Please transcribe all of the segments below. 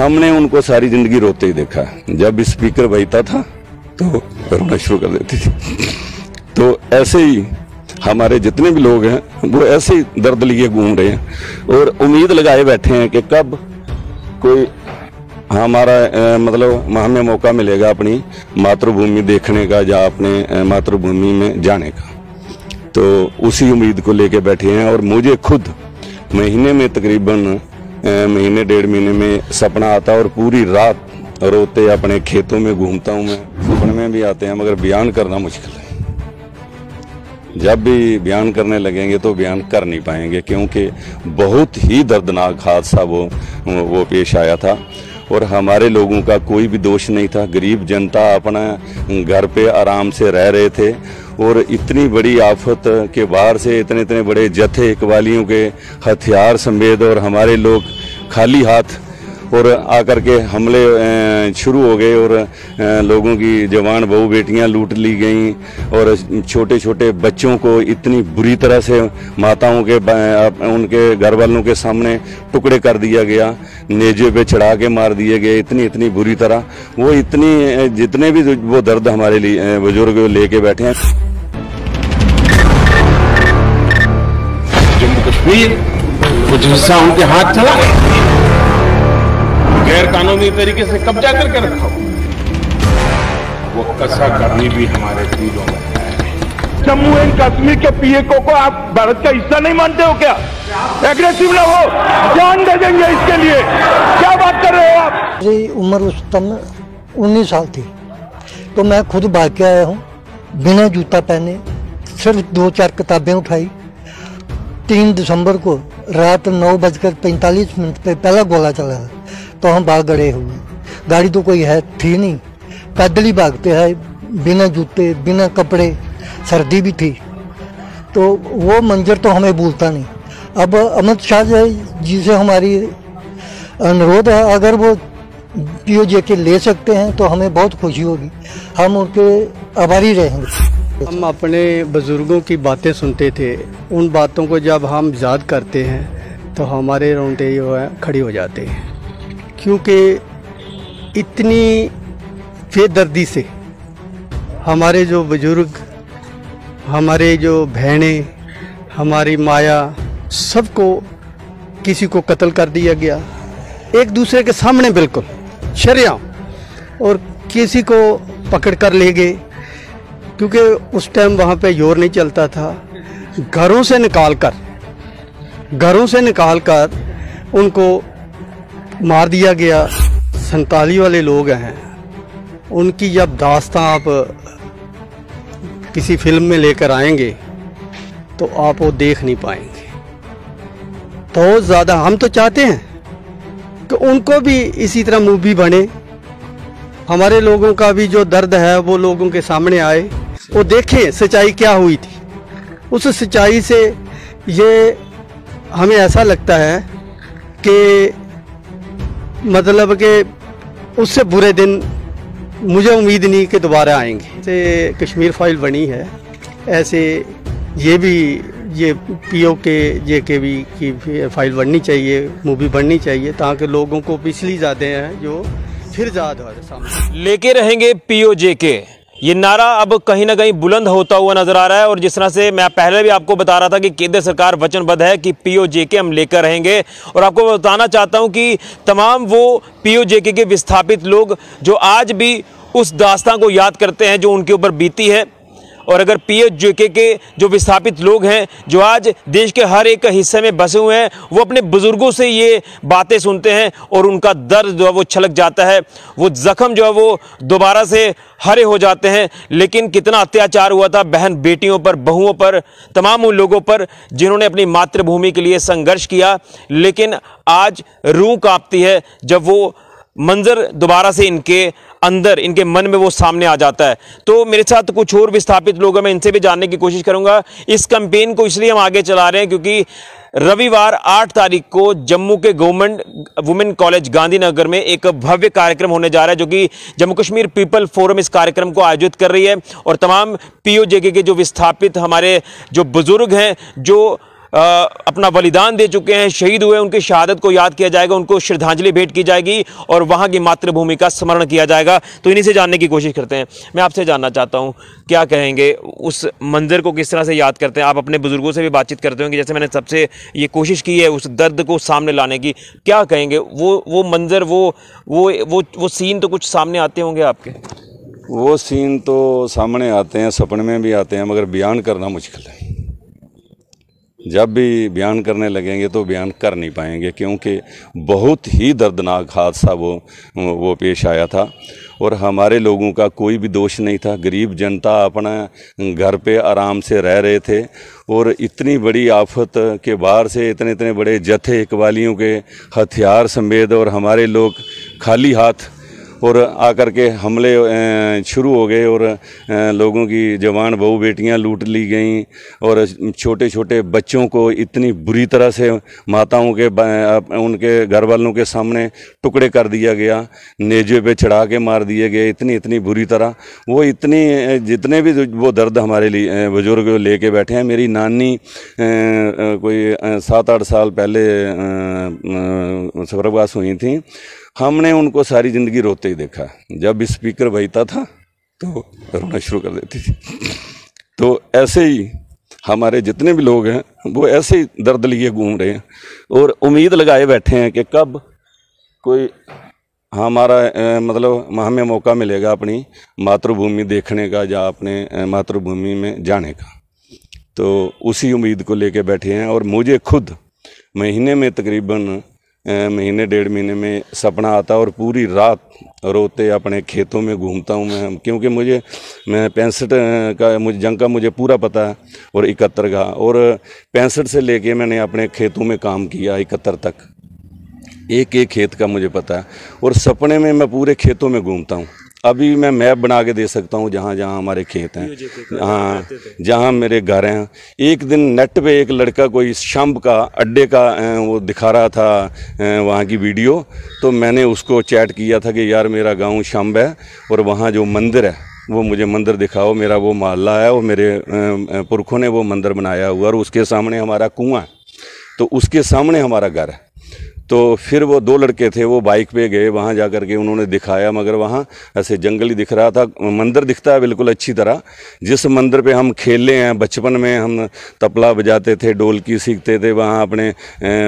हमने उनको सारी जिंदगी रोते ही देखा। जब स्पीकर बजता था तो रोना शुरू कर देती थी। तो ऐसे ही हमारे जितने भी लोग हैं वो ऐसे ही दर्द लिए घूम रहे हैं और उम्मीद लगाए बैठे हैं कि कब कोई हमारा मतलब हमें मौका मिलेगा अपनी मातृभूमि देखने का या अपने मातृभूमि में जाने का। तो उसी उम्मीद को लेके बैठे हैं। और मुझे खुद महीने में तकरीबन महीने 1.5 महीने में सपना आता और पूरी रात रोते अपने खेतों में घूमता हूँ। मैं सपने में भी आते हैं मगर बयान करना मुश्किल है। जब भी बयान करने लगेंगे तो बयान कर नहीं पाएंगे, क्योंकि बहुत ही दर्दनाक हादसा वो पेश आया था और हमारे लोगों का कोई भी दोष नहीं था। गरीब जनता अपना घर पे आराम से रह रहे थे और इतनी बड़ी आफत के बाहर से इतने बड़े जत्थे इकबालियों के हथियार समेत और हमारे लोग खाली हाथ और आकर के हमले शुरू हो गए और लोगों की जवान बहू बेटियां लूट ली गईं और छोटे छोटे बच्चों को इतनी बुरी तरह से माताओं के उनके घर वालों के सामने टुकड़े कर दिया गया, नेजे पे चढ़ा के मार दिए गए इतनी बुरी तरह। वो इतनी जितने भी वो दर्द हमारे लिए बुजुर्ग लेके बैठे हैं। जम्मू कश्मीर कुछ हिस्सा उनके हाथ चला, गैर कानूनी तरीके से कब्जा करके रखा, वो कसा करनी भी हमारे दिलों में है। जम्मू एंड कश्मीर के पीएको को आप भारत का हिस्सा नहीं मानते हो क्या? एग्रेसिव ना हो, जान दे देंगे इसके लिए। क्या बात कर रहे हो आप? मेरी उम्र उस टाइम 19 साल थी, तो मैं खुद भाग के आया हूँ बिना जूता पहने, सिर्फ 2-4 किताबें उठाई। 3 दिसंबर को रात 9:45 पे पहला गोला चला तो हम भाग गए हुए। गाड़ी तो कोई है थी नहीं, पैदल ही भागते हैं बिना जूते बिना कपड़े, सर्दी भी थी। तो वो मंजर तो हमें भूलता नहीं। अब अमित शाह जी से हमारी अनुरोध है, अगर वो POJK ले सकते हैं तो हमें बहुत खुशी होगी, हम उनके आभारी रहेंगे। हम अपने बुजुर्गों की बातें सुनते थे, उन बातों को जब हम याद करते हैं तो हमारे रोंगटे जो है खड़ी हो जाते हैं, क्योंकि इतनी बेदर्दी से हमारे जो बुजुर्ग, हमारे जो बहनें, हमारी माया, सबको किसी को कत्ल कर दिया गया एक दूसरे के सामने बिल्कुल शरियाम, और किसी को पकड़ कर ले गए, क्योंकि उस टाइम वहाँ पे जोर नहीं चलता था। घरों से निकाल कर उनको मार दिया गया। 47 वाले लोग हैं, उनकी जब दास्तां आप किसी फिल्म में लेकर आएंगे तो आप वो देख नहीं पाएंगे। बहुत ज़्यादा हम तो चाहते हैं कि उनको भी इसी तरह मूवी बने, हमारे लोगों का भी जो दर्द है वो लोगों के सामने आए, वो देखें सच्चाई क्या हुई थी। उस सच्चाई से ये हमें ऐसा लगता है कि मतलब कि उससे बुरे दिन मुझे उम्मीद नहीं कि दोबारा आएंगे। जैसे कश्मीर फाइल बनी है, ऐसे ये POJK की फाइल बननी चाहिए, मूवी बननी चाहिए, ताकि लोगों को पिछली यादें हैं जो फिर याद हो सामने। लेके रहेंगे POJK, ये नारा अब कहीं ना कहीं बुलंद होता हुआ नजर आ रहा है। और जिस तरह से मैं पहले भी आपको बता रहा था कि केंद्र सरकार वचनबद्ध है कि POJK हम लेकर रहेंगे, और आपको बताना चाहता हूं कि तमाम वो POJK के विस्थापित लोग जो आज भी उस दास्तां को याद करते हैं जो उनके ऊपर बीती है, और अगर POJK के जो विस्थापित लोग हैं जो आज देश के हर एक हिस्से में बसे हुए हैं, वो अपने बुजुर्गों से ये बातें सुनते हैं और उनका दर्द जो है वो छलक जाता है, वो जख्म जो है वो दोबारा से हरे हो जाते हैं। लेकिन कितना अत्याचार हुआ था बहन बेटियों पर, बहुओं पर, तमाम उन लोगों पर जिन्होंने अपनी मातृभूमि के लिए संघर्ष किया। लेकिन आज रूह कांपती है जब वो मंजर दोबारा से इनके अंदर, इनके मन में वो सामने आ जाता है। तो मेरे साथ कुछ और विस्थापित लोग हैं, मैं इनसे भी जानने की कोशिश करूंगा। इस कैंपेन को इसलिए हम आगे चला रहे हैं क्योंकि रविवार 8 तारीख को जम्मू के गवर्नमेंट वुमेन कॉलेज गांधीनगर में एक भव्य कार्यक्रम होने जा रहा है, जो कि जम्मू कश्मीर पीपल फोरम इस कार्यक्रम को आयोजित कर रही है। और तमाम POJK के जो विस्थापित हमारे जो बुजुर्ग हैं, जो अपना बलिदान दे चुके हैं, शहीद हुए, उनकी शहादत को याद किया जाएगा, उनको श्रद्धांजलि भेंट की जाएगी और वहाँ की मातृभूमि का स्मरण किया जाएगा। तो इन्हीं से जानने की कोशिश करते हैं। मैं आपसे जानना चाहता हूँ, क्या कहेंगे, उस मंजर को किस तरह से याद करते हैं? आप अपने बुजुर्गों से भी बातचीत करते होंगे, जैसे मैंने सबसे ये कोशिश की है उस दर्द को सामने लाने की। क्या कहेंगे, वो मंजर, वो सीन तो कुछ सामने आते होंगे आपके? वो सीन तो सामने आते हैं, सपने में भी आते हैं, मगर बयान करना मुश्किल है। जब भी बयान करने लगेंगे तो बयान कर नहीं पाएंगे, क्योंकि बहुत ही दर्दनाक हादसा वो पेश आया था और हमारे लोगों का कोई भी दोष नहीं था। गरीब जनता अपना घर पे आराम से रह रहे थे और इतनी बड़ी आफत के बाहर से इतने बड़े जत्थे इकबालियों के हथियार समेत और हमारे लोग खाली हाथ और आकर के हमले शुरू हो गए और लोगों की जवान बहू बेटियां लूट ली गईं और छोटे छोटे बच्चों को इतनी बुरी तरह से माताओं के उनके घर वालों के सामने टुकड़े कर दिया गया, नेजे पे चढ़ा के मार दिए गए, इतनी बुरी तरह। वो इतनी जितने भी वो दर्द हमारे लिए बुजुर्ग लेके बैठे हैं। मेरी नानी कोई 7-8 साल पहले स्वर्गवास हुई थी। हमने उनको सारी ज़िंदगी रोते ही देखा। जब स्पीकर बजता था तो रोना शुरू कर देती थी। तो ऐसे ही हमारे जितने भी लोग हैं वो ऐसे ही दर्द लिए घूम रहे हैं और उम्मीद लगाए बैठे हैं कि कब कोई हमारा मतलब हमें मौका मिलेगा अपनी मातृभूमि देखने का या अपने मातृभूमि में जाने का। तो उसी उम्मीद को लेके बैठे हैं और मुझे खुद महीने में तकरीबन महीने 1.5 महीने में सपना आता और पूरी रात रोते अपने खेतों में घूमता हूँ मैं, क्योंकि मैं 65 का जंग का मुझे पूरा पता है और 71 का, और 65 से लेके मैंने अपने खेतों में काम किया 71 तक। एक खेत का मुझे पता है और सपने में मैं पूरे खेतों में घूमता हूँ। अभी मैं मैप बना के दे सकता हूँ जहाँ जहाँ हमारे खेत हैं, हाँ जहाँ मेरे घर हैं। एक दिन नेट पे एक लड़का कोई शंभ का अड्डे का वो दिखा रहा था वहाँ की वीडियो, तो मैंने उसको चैट किया था कि यार मेरा गांव शंभ है और वहाँ जो मंदिर है वो मुझे मंदिर दिखाओ, मेरा वो मोहल्ला है और मेरे पुरखों ने वो मंदिर बनाया हुआ और उसके सामने हमारा कुआं है, तो उसके सामने हमारा घर है। तो फिर वो 2 लड़के थे, वो बाइक पे गए, वहाँ जा कर के उन्होंने दिखाया, मगर वहाँ ऐसे जंगल ही दिख रहा था। मंदिर दिखता है बिल्कुल अच्छी तरह, जिस मंदिर पे हम खेले हैं बचपन में, हम तबला बजाते थे, ढोलकी सीखते थे वहाँ अपने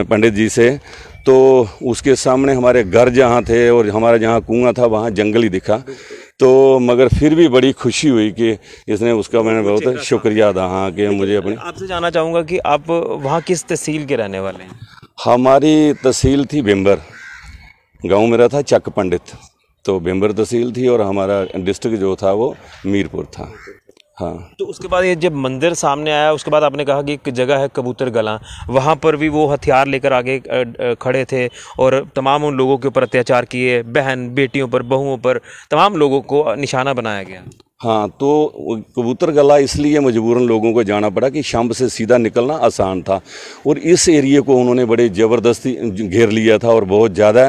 पंडित जी से। तो उसके सामने हमारे घर जहाँ थे और हमारा जहाँ कुआं था वहाँ जंगल ही दिखा। तो मगर फिर भी बड़ी खुशी हुई कि इसने उसका मैंने बहुत शुक्रिया अदा हाँ कि मुझे अपने। आपसे जानना चाहूँगा कि आप वहाँ किस तहसील के रहने वाले हैं? हमारी तहसील थी भिम्बर, गांव मेरा था चक पंडित, तो भिम्बर तहसील थी और हमारा डिस्ट्रिक्ट जो था वो मीरपुर था। हाँ, तो उसके बाद ये जब मंदिर सामने आया उसके बाद आपने कहा कि एक जगह है कबूतर गला, वहाँ पर भी वो हथियार लेकर आगे खड़े थे और तमाम उन लोगों के ऊपर अत्याचार किए, बहन बेटियों पर, बहुओं पर, तमाम लोगों को निशाना बनाया गया। हाँ, तो कबूतर गला इसलिए मजबूरन लोगों को जाना पड़ा कि शंभ से सीधा निकलना आसान था और इस एरिए को उन्होंने बड़े ज़बरदस्ती घेर लिया था और बहुत ज़्यादा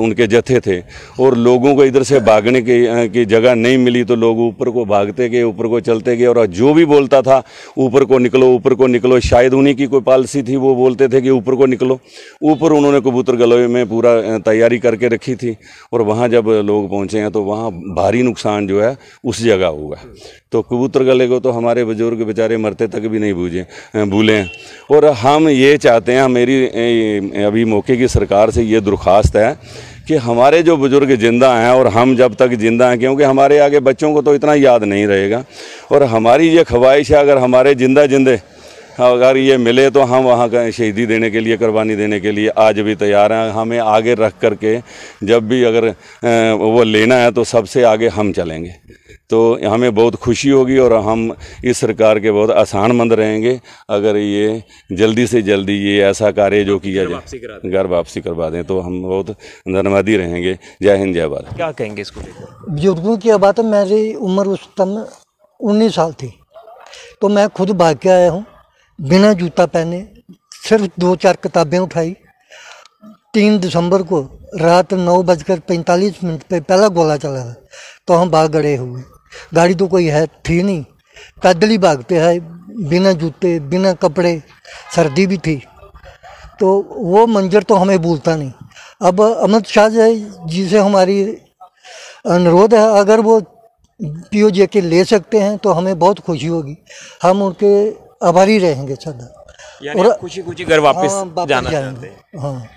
उनके जत्थे थे और लोगों को इधर से भागने की जगह नहीं मिली, तो लोग ऊपर को भागते गए, ऊपर को चलते गए और जो भी बोलता था ऊपर को निकलो, ऊपर को निकलो, शायद उन्हीं की कोई पॉलिसी थी, वो बोलते थे कि ऊपर को निकलो। ऊपर उन्होंने कबूतर गले में पूरा तैयारी करके रखी थी और वहाँ जब लोग पहुँचे हैं तो वहाँ भारी नुकसान जो है उस जगह हुआ। तो कबूतर गले को तो हमारे बुजुर्ग बेचारे मरते तक भी नहीं भूले हैं और हम ये चाहते हैं, मेरी अभी मौके की सरकार से ये दरख्वास्त है कि हमारे जो बुजुर्ग जिंदा हैं और हम जब तक जिंदा हैं, क्योंकि हमारे आगे बच्चों को तो इतना याद नहीं रहेगा, और हमारी ये ख्वाहिश है अगर हमारे जिंदे अगर ये मिले तो हम वहाँ का शहीदी देने के लिए, कुर्बानी देने के लिए आज भी तैयार हैं। हमें आगे रख करके जब भी अगर वो लेना है तो सबसे आगे हम चलेंगे, तो हमें बहुत खुशी होगी और हम इस सरकार के बहुत आसानमंद रहेंगे अगर ये जल्दी से जल्दी ये ऐसा कार्य जो किया जाए, घर वापसी करवा दें, तो हम बहुत धन्यवादी रहेंगे। जय हिंद, जय भारत। क्या कहेंगे इसको? बुजुर्गों की बात है, मेरी उम्र उस टाइम 19 साल थी, तो मैं खुद भाग के आया हूँ बिना जूता पहने, सिर्फ 2-4 किताबें उठाई। 3 दिसंबर को रात 9:45 पे पहला गोला चला था, तो हम भाग गए हुए। गाड़ी तो कोई है थी नहीं, पैदल ही भागते हैं बिना जूते बिना कपड़े, सर्दी भी थी, तो वो मंजर तो हमें भूलता नहीं। अब अमित शाह जी से हमारी अनुरोध है, अगर वो POJK ले सकते हैं तो हमें बहुत खुशी होगी, हम उनके आभारी रहेंगे सदा। यानी आप खुशी खुशी घर वापस जाना चाहते हैं। हाँ।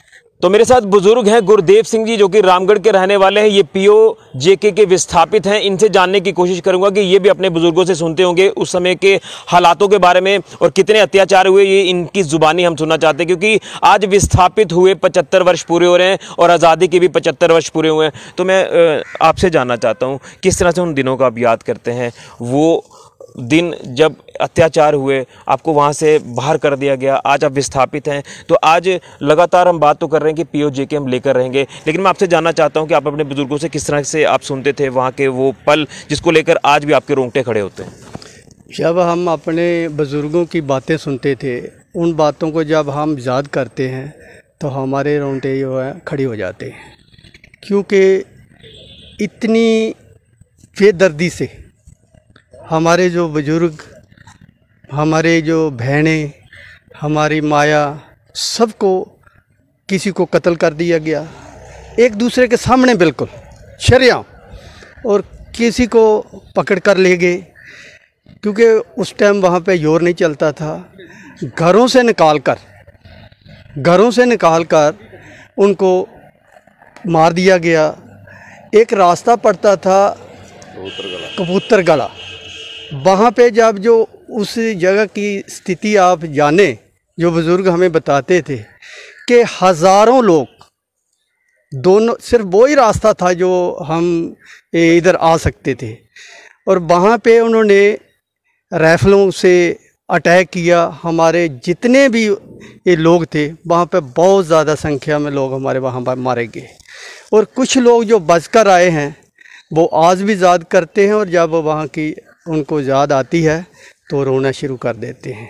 तो मेरे साथ बुजुर्ग हैं गुरदेव सिंह जी, जो कि रामगढ़ के रहने वाले हैं, ये POJK के विस्थापित हैं। इनसे जानने की कोशिश करूंगा कि ये भी अपने बुजुर्गों से सुनते होंगे उस समय के हालातों के बारे में और कितने अत्याचार हुए, ये इनकी जुबानी हम सुनना चाहते हैं, क्योंकि आज विस्थापित हुए 75 वर्ष पूरे हो रहे हैं और आज़ादी के भी 75 वर्ष पूरे हुए हैं। तो मैं आपसे जानना चाहता हूँ किस तरह से उन दिनों को आप याद करते हैं, वो दिन जब अत्याचार हुए, आपको वहाँ से बाहर कर दिया गया, आज आप विस्थापित हैं। तो आज लगातार हम बात तो कर रहे हैं कि POJK हम लेकर रहेंगे, लेकिन मैं आपसे जानना चाहता हूँ कि आप अपने बुजुर्गों से किस तरह से आप सुनते थे वहाँ के वो पल, जिसको लेकर आज भी आपके रोंगटे खड़े होते हैं। जब हम अपने बुजुर्गों की बातें सुनते थे, उन बातों को जब हम याद करते हैं तो हमारे रोंगटे जो है खड़े हो जाते हैं, क्योंकि इतनी बेदर्दी से हमारे जो बुजुर्ग, हमारे जो बहनें, हमारी माया, सबको किसी को कत्ल कर दिया गया एक दूसरे के सामने बिल्कुल शरेआम, और किसी को पकड़ कर ले गए, क्योंकि उस टाइम वहाँ पे जोर नहीं चलता था। घरों से निकाल कर उनको मार दिया गया। एक रास्ता पड़ता था कबूतर गला, वहाँ पे जब जो उस जगह की स्थिति आप जाने, जो बुज़ुर्ग हमें बताते थे कि हज़ारों लोग, दोनों सिर्फ वो ही रास्ता था जो हम इधर आ सकते थे, और वहाँ पे उन्होंने राइफलों से अटैक किया। हमारे जितने भी ये लोग थे वहाँ पे बहुत ज़्यादा संख्या में लोग हमारे वहाँ पर मारे गए, और कुछ लोग जो बचकर आए हैं वो आज भी याद करते हैं, और जब वहाँ की उनको याद आती है तो रोना शुरू कर देते हैं।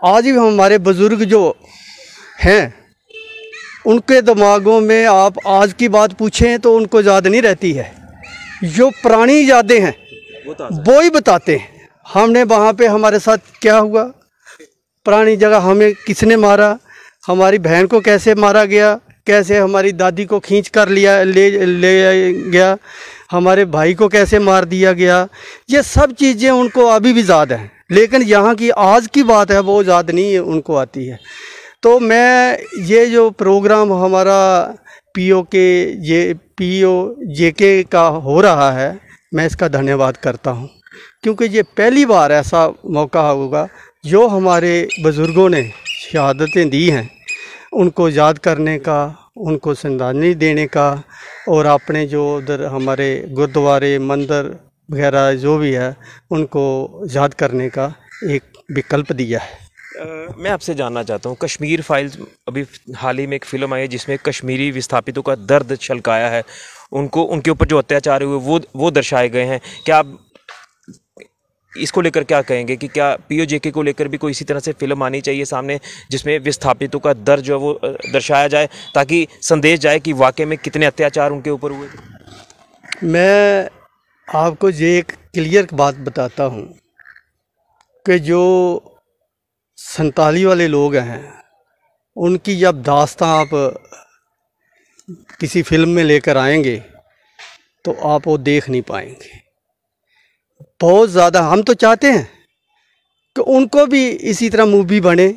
आज भी हमारे बुज़ुर्ग जो हैं उनके दिमागों में आप आज की बात पूछें तो उनको याद नहीं रहती है, जो पुरानी यादें हैं वो ही बताते हैं। हमने वहाँ पे हमारे साथ क्या हुआ, पुरानी जगह हमें किसने मारा, हमारी बहन को कैसे मारा गया, कैसे हमारी दादी को खींच कर ले गया, हमारे भाई को कैसे मार दिया गया, ये सब चीज़ें उनको अभी भी याद हैं, लेकिन यहाँ की आज की बात है वो याद नहीं उनको आती है। तो मैं ये जो प्रोग्राम हमारा POJK का हो रहा है, मैं इसका धन्यवाद करता हूँ, क्योंकि ये पहली बार ऐसा मौका होगा जो हमारे बुज़ुर्गों ने शहादतें दी हैं उनको याद करने का, उनको श्रद्धांजलि देने का, और अपने जो उधर हमारे गुरुद्वारे मंदिर वगैरह जो भी है उनको याद करने का एक विकल्प दिया है। मैं आपसे जानना चाहता हूँ, कश्मीर फाइल्स अभी हाल ही में एक फ़िल्म आई है जिसमें कश्मीरी विस्थापितों का दर्द छलकाया है, उनको उनके ऊपर जो अत्याचार हुए वो दर्शाए गए हैं। क्या आप इसको लेकर क्या कहेंगे कि क्या POJK को लेकर भी कोई इसी तरह से फिल्म आनी चाहिए सामने, जिसमें विस्थापितों का दर्द जो है वो दर्शाया जाए, ताकि संदेश जाए कि वाकई में कितने अत्याचार उनके ऊपर हुए? मैं आपको ये एक क्लियर बात बताता हूँ कि जो 47 वाले लोग हैं उनकी जब दास्तां आप किसी फिल्म में लेकर आएंगे तो आप वो देख नहीं पाएंगे। बहुत ज़्यादा हम तो चाहते हैं कि उनको भी इसी तरह मूवी बने,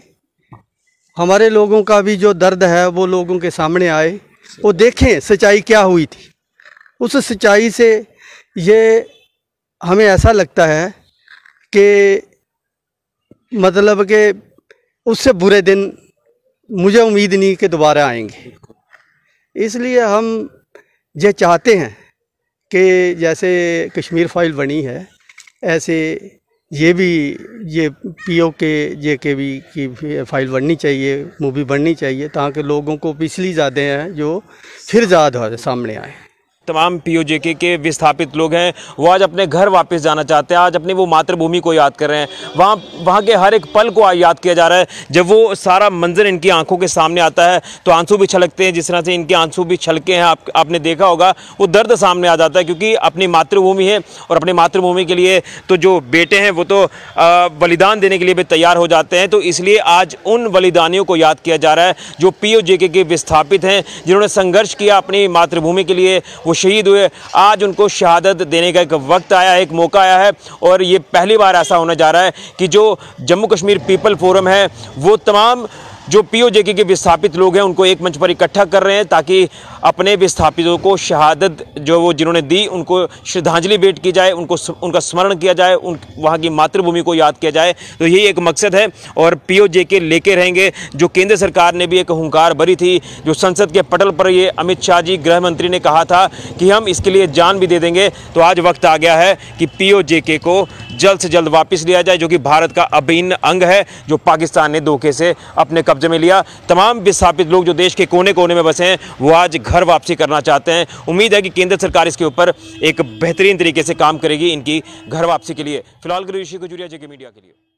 हमारे लोगों का भी जो दर्द है वो लोगों के सामने आए, वो देखें सच्चाई क्या हुई थी। उस सच्चाई से ये हमें ऐसा लगता है कि मतलब कि उससे बुरे दिन मुझे उम्मीद नहीं कि दोबारा आएंगे। इसलिए हम ये चाहते हैं कि जैसे कश्मीर फाइल बनी है, ऐसे ये POJK भी की फाइल बननी चाहिए, मूवी बननी चाहिए, ताकि लोगों को पिछली यादें हैं जो फिर याद हो सामने आए। तमाम पीओजेके के विस्थापित लोग हैं वो आज अपने घर वापस जाना चाहते हैं, आज अपनी वो मातृभूमि को याद कर रहे हैं। वहाँ के हर एक पल को याद किया जा रहा है। जब वो सारा मंजर इनकी आंखों के सामने आता है तो आंसू भी छलकते हैं, जिस तरह से इनके आंसू भी छलके हैं। आपने देखा होगा, वो दर्द सामने आ जाता है, क्योंकि अपनी मातृभूमि है और अपनी मातृभूमि के लिए तो जो बेटे हैं वो तो बलिदान देने के लिए भी तैयार हो जाते हैं। तो इसलिए आज उन बलिदानियों को याद किया जा रहा है जो पीओजेके के विस्थापित हैं, जिन्होंने संघर्ष किया अपनी मातृभूमि के लिए, वो शहीद हुए। आज उनको शहादत देने का एक वक्त आया है, एक मौका आया है। और ये पहली बार ऐसा होने जा रहा है कि जो जम्मू कश्मीर पीपल फोरम है वो तमाम जो पीओजेके के विस्थापित लोग हैं उनको एक मंच पर इकट्ठा कर रहे हैं, ताकि अपने विस्थापितों को शहादत जो वो जिन्होंने दी उनको श्रद्धांजलि भेंट की जाए, उनका स्मरण किया जाए, वहाँ की मातृभूमि को याद किया जाए। तो यही एक मकसद है और पीओजेके लेके रहेंगे। जो केंद्र सरकार ने भी एक हुंकार भरी थी, जो संसद के पटल पर ये अमित शाह जी गृह मंत्री ने कहा था कि हम इसके लिए जान भी दे देंगे। तो आज वक्त आ गया है कि पीओजेके को जल्द से जल्द वापस लिया जाए, जो कि भारत का अभिन्न अंग है, जो पाकिस्तान ने धोखे से अपने कब्जे में लिया। तमाम विस्थापित लोग जो देश के कोने कोने में बसे हैं वो आज घर वापसी करना चाहते हैं। उम्मीद है कि केंद्र सरकार इसके ऊपर एक बेहतरीन तरीके से काम करेगी इनकी घर वापसी के लिए। फिलहाल ऋषि खजूरिया, जेके मीडिया के लिए।